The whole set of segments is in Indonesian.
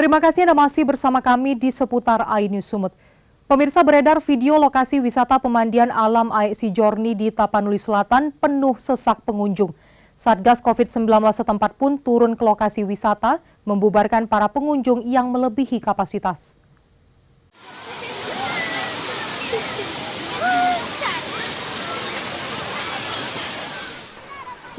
Terima kasih Anda masih bersama kami di seputar iNews Sumut. Pemirsa, beredar video lokasi wisata pemandian alam Aek Sijorni di Tapanuli Selatan penuh sesak pengunjung. Satgas COVID-19 setempat pun turun ke lokasi wisata membubarkan para pengunjung yang melebihi kapasitas.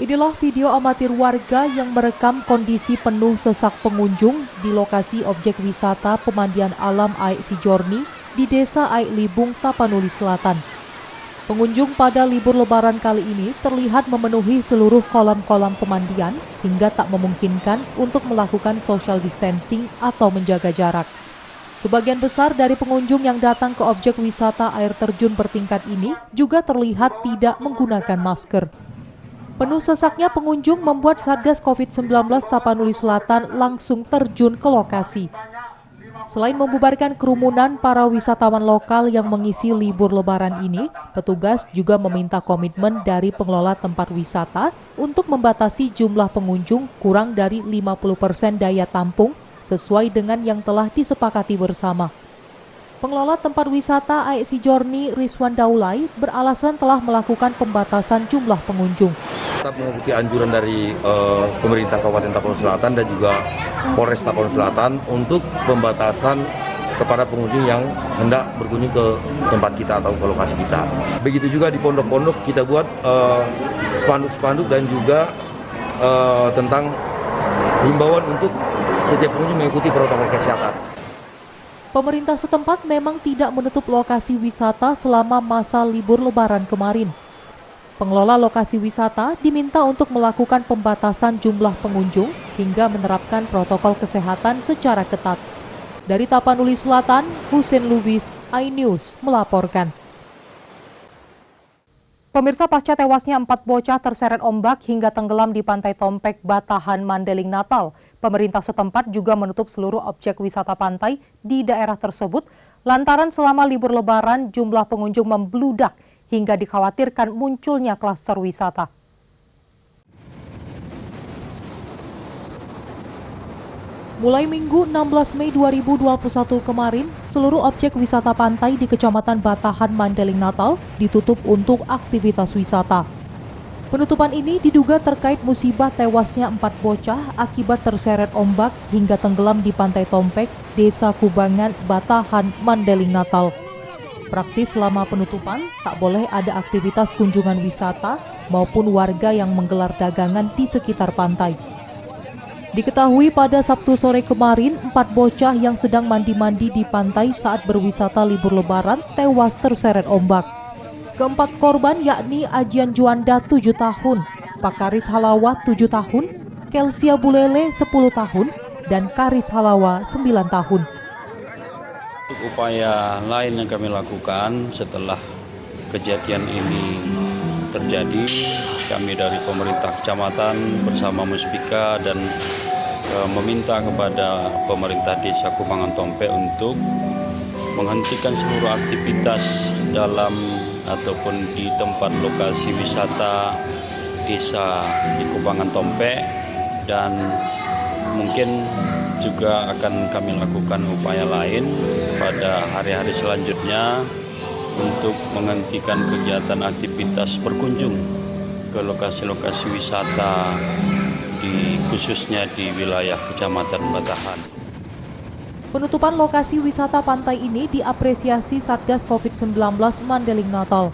Inilah video amatir warga yang merekam kondisi penuh sesak pengunjung di lokasi objek wisata pemandian alam Aek Sijorni di Desa Aek Libung, Tapanuli Selatan. Pengunjung pada libur lebaran kali ini terlihat memenuhi seluruh kolam-kolam pemandian hingga tak memungkinkan untuk melakukan social distancing atau menjaga jarak. Sebagian besar dari pengunjung yang datang ke objek wisata air terjun bertingkat ini juga terlihat tidak menggunakan masker. Penuh sesaknya pengunjung membuat Satgas COVID-19 Tapanuli Selatan langsung terjun ke lokasi. Selain membubarkan kerumunan para wisatawan lokal yang mengisi libur lebaran ini, petugas juga meminta komitmen dari pengelola tempat wisata untuk membatasi jumlah pengunjung kurang dari 50% daya tampung sesuai dengan yang telah disepakati bersama. Pengelola tempat wisata Aek Sijorni, Rizwan Daulay, beralasan telah melakukan pembatasan jumlah pengunjung. Tetap mengikuti anjuran dari pemerintah Kabupaten Tapanuli Selatan dan juga Polres Tapanuli Selatan untuk pembatasan kepada pengunjung yang hendak berkunjung ke tempat kita atau ke lokasi kita. Begitu juga di pondok-pondok kita buat spanduk-spanduk dan juga tentang himbauan untuk setiap pengunjung mengikuti protokol kesehatan. Pemerintah setempat memang tidak menutup lokasi wisata selama masa libur lebaran kemarin. Pengelola lokasi wisata diminta untuk melakukan pembatasan jumlah pengunjung hingga menerapkan protokol kesehatan secara ketat. Dari Tapanuli Selatan, Husein Lubis, iNews melaporkan. Pemirsa, pasca tewasnya 4 bocah terseret ombak hingga tenggelam di Pantai Tompek, Batahan, Mandeling, Natal, pemerintah setempat juga menutup seluruh objek wisata pantai di daerah tersebut lantaran selama libur lebaran jumlah pengunjung membludak hingga dikhawatirkan munculnya klaster wisata. Mulai Minggu 16 Mei 2021 kemarin, seluruh objek wisata pantai di Kecamatan Batahan, Mandeling, Natal ditutup untuk aktivitas wisata. Penutupan ini diduga terkait musibah tewasnya 4 bocah akibat terseret ombak hingga tenggelam di Pantai Tompek, Desa Kubangan, Batahan, Mandeling, Natal. Praktis selama penutupan, tak boleh ada aktivitas kunjungan wisata maupun warga yang menggelar dagangan di sekitar pantai. Diketahui pada Sabtu sore kemarin, 4 bocah yang sedang mandi-mandi di pantai saat berwisata libur lebaran tewas terseret ombak. Keempat korban yakni Ajian Juanda 7 tahun, Pakaris Halawa 7 tahun, Kelsia Bulele 10 tahun, dan Karis Halawa 9 tahun. Upaya lain yang kami lakukan setelah kejadian ini terjadi, kami dari pemerintah kecamatan bersama Muspika dan meminta kepada pemerintah Desa Kubangan Tompek untuk menghentikan seluruh aktivitas dalam ataupun di tempat lokasi wisata desa di Kubangan Tompek, dan mungkin juga akan kami lakukan upaya lain pada hari-hari selanjutnya untuk menghentikan kegiatan aktivitas berkunjung ke lokasi-lokasi wisata khususnya di wilayah Kecamatan Batahan. Penutupan lokasi wisata pantai ini diapresiasi Satgas COVID-19 Mandeling, Natal.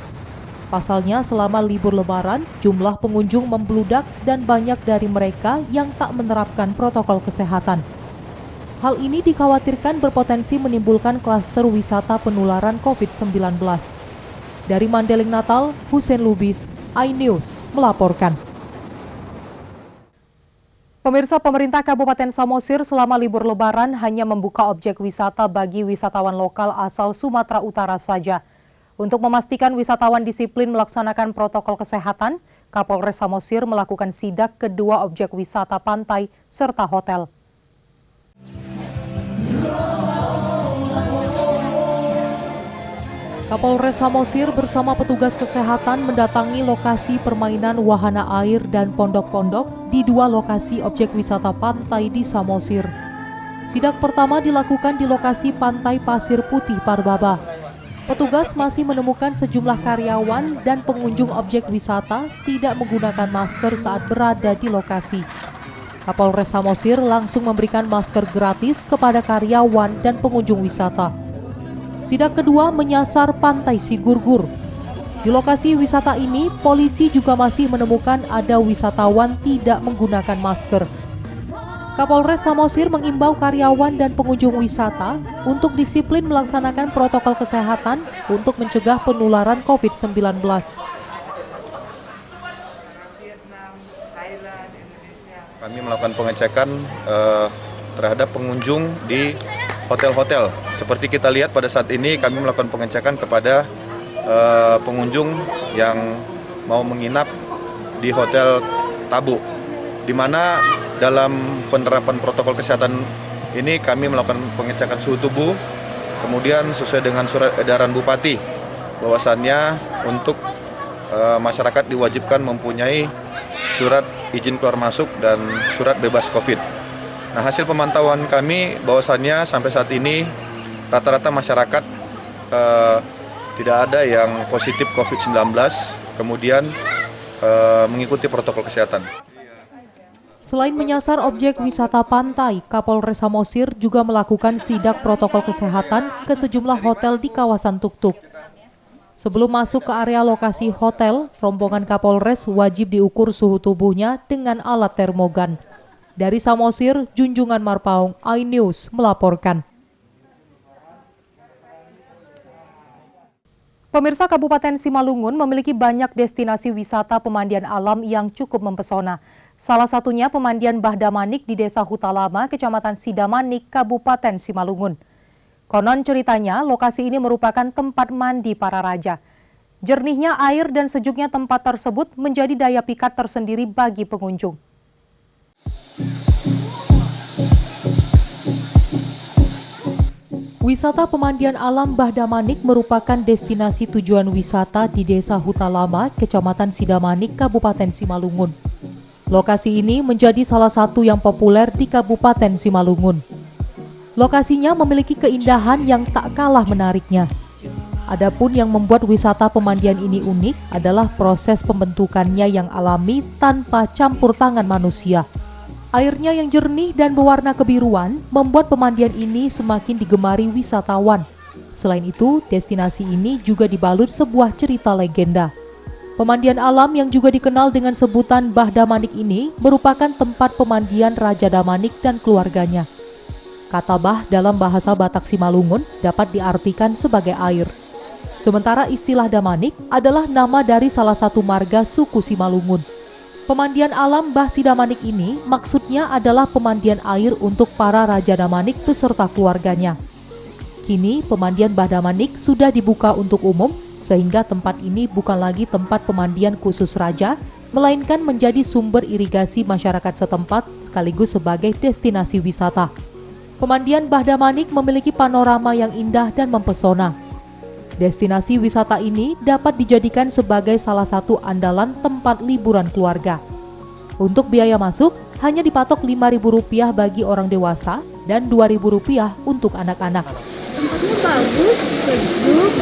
Pasalnya selama libur lebaran, jumlah pengunjung membludak dan banyak dari mereka yang tak menerapkan protokol kesehatan. Hal ini dikhawatirkan berpotensi menimbulkan klaster wisata penularan COVID-19. Dari Mandeling, Natal, Husein Lubis, iNews melaporkan. Pemirsa, pemerintah Kabupaten Samosir selama libur lebaran hanya membuka objek wisata bagi wisatawan lokal asal Sumatera Utara saja. Untuk memastikan wisatawan disiplin melaksanakan protokol kesehatan, Kapolres Samosir melakukan sidak ke 2 objek wisata pantai serta hotel. Kapolres Samosir bersama petugas kesehatan mendatangi lokasi permainan wahana air dan pondok-pondok di 2 lokasi objek wisata pantai di Samosir. Sidak pertama dilakukan di lokasi Pantai Pasir Putih Parbaba. Petugas masih menemukan sejumlah karyawan dan pengunjung objek wisata tidak menggunakan masker saat berada di lokasi. Kapolres Samosir langsung memberikan masker gratis kepada karyawan dan pengunjung wisata. Sidak kedua menyasar Pantai Sigurgur. Di lokasi wisata ini, polisi juga masih menemukan ada wisatawan tidak menggunakan masker. Kapolres Samosir mengimbau karyawan dan pengunjung wisata untuk disiplin melaksanakan protokol kesehatan untuk mencegah penularan COVID-19. Kami melakukan pengecekan terhadap pengunjung di hotel-hotel. Seperti kita lihat pada saat ini kami melakukan pengecekan kepada pengunjung yang mau menginap di Hotel Tabu, di mana dalam penerapan protokol kesehatan ini kami melakukan pengecekan suhu tubuh, kemudian sesuai dengan surat edaran Bupati bahwasannya untuk masyarakat diwajibkan mempunyai surat izin keluar masuk dan surat bebas COVID. Nah, hasil pemantauan kami bahwasannya sampai saat ini rata-rata masyarakat tidak ada yang positif COVID-19, kemudian mengikuti protokol kesehatan. Selain menyasar objek wisata pantai, Kapolres Samosir juga melakukan sidak protokol kesehatan ke sejumlah hotel di kawasan Tuktuk. Sebelum masuk ke area lokasi hotel, rombongan Kapolres wajib diukur suhu tubuhnya dengan alat termogan. Dari Samosir, Junjungan Marpaung, iNews melaporkan. Pemirsa, Kabupaten Simalungun memiliki banyak destinasi wisata pemandian alam yang cukup mempesona. Salah satunya pemandian Bahdamanik di Desa Hutalama, Kecamatan Sidamanik, Kabupaten Simalungun. Konon ceritanya, lokasi ini merupakan tempat mandi para raja. Jernihnya air dan sejuknya tempat tersebut menjadi daya pikat tersendiri bagi pengunjung. Wisata pemandian alam Bahdamanik merupakan destinasi tujuan wisata di Desa Hutalama, Kecamatan Sidamanik, Kabupaten Simalungun. Lokasi ini menjadi salah satu yang populer di Kabupaten Simalungun. Lokasinya memiliki keindahan yang tak kalah menariknya. Adapun yang membuat wisata pemandian ini unik adalah proses pembentukannya yang alami tanpa campur tangan manusia. Airnya yang jernih dan berwarna kebiruan membuat pemandian ini semakin digemari wisatawan. Selain itu, destinasi ini juga dibalut sebuah cerita legenda. Pemandian alam yang juga dikenal dengan sebutan Bahdamanik ini merupakan tempat pemandian Raja Damanik dan keluarganya. Kata bah dalam bahasa Batak Simalungun dapat diartikan sebagai air. Sementara istilah Damanik adalah nama dari salah satu marga suku Simalungun. Pemandian alam Bah Sidamanik ini maksudnya adalah pemandian air untuk para Raja Damanik beserta keluarganya. Kini pemandian Bahdamanik sudah dibuka untuk umum, sehingga tempat ini bukan lagi tempat pemandian khusus raja, melainkan menjadi sumber irigasi masyarakat setempat sekaligus sebagai destinasi wisata. Pemandian Bahdamanik memiliki panorama yang indah dan mempesona. Destinasi wisata ini dapat dijadikan sebagai salah satu andalan tempat liburan keluarga. Untuk biaya masuk, hanya dipatok Rp5.000 bagi orang dewasa dan Rp2.000 untuk anak-anak. Tempatnya bagus, sejuk,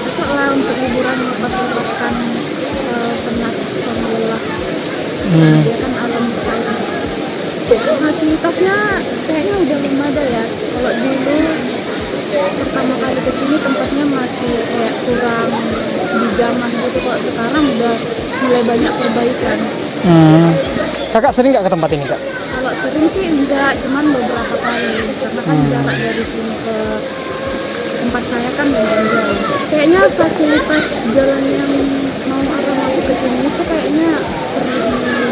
cocok lah untuk liburan melepaskan penat sama lelah. Dia kan alam sekali. Fasilitasnya kayaknya udah memadai ya. Kalau dulu pertama kali ke sini tempatnya masih kayak kurang dijamah gitu. Kalau sekarang udah mulai banyak perbaikan. Kakak sering nggak ke tempat ini, Kak? Kalau sering sih enggak, cuman beberapa kali. Karena kan jarak dari sini ke tempat saya kan lumayan jauh. Kayaknya fasilitas jalan yang mau arah masuk ke sini itu kayaknya perlu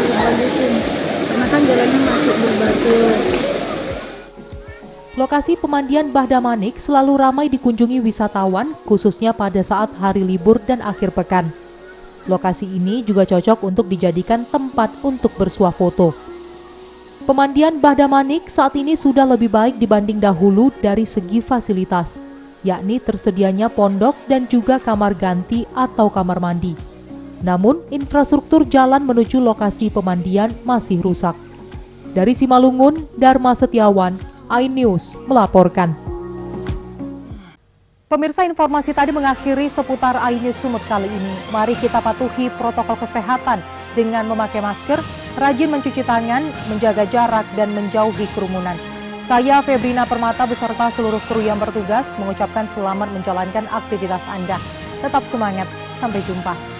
dibagusin. Karena kan jalannya masih berbatu. Lokasi pemandian Bahdamanik selalu ramai dikunjungi wisatawan, khususnya pada saat hari libur dan akhir pekan. Lokasi ini juga cocok untuk dijadikan tempat untuk bersuah foto. Pemandian Bahdamanik saat ini sudah lebih baik dibanding dahulu dari segi fasilitas, yakni tersedianya pondok dan juga kamar ganti atau kamar mandi. Namun, infrastruktur jalan menuju lokasi pemandian masih rusak. Dari Simalungun, Dharma Setiawan, iNews melaporkan. Pemirsa, informasi tadi mengakhiri seputar iNews Sumut kali ini. Mari kita patuhi protokol kesehatan dengan memakai masker, rajin mencuci tangan, menjaga jarak, dan menjauhi kerumunan. Saya Febrina Permata beserta seluruh kru yang bertugas mengucapkan selamat menjalankan aktivitas Anda. Tetap semangat, sampai jumpa.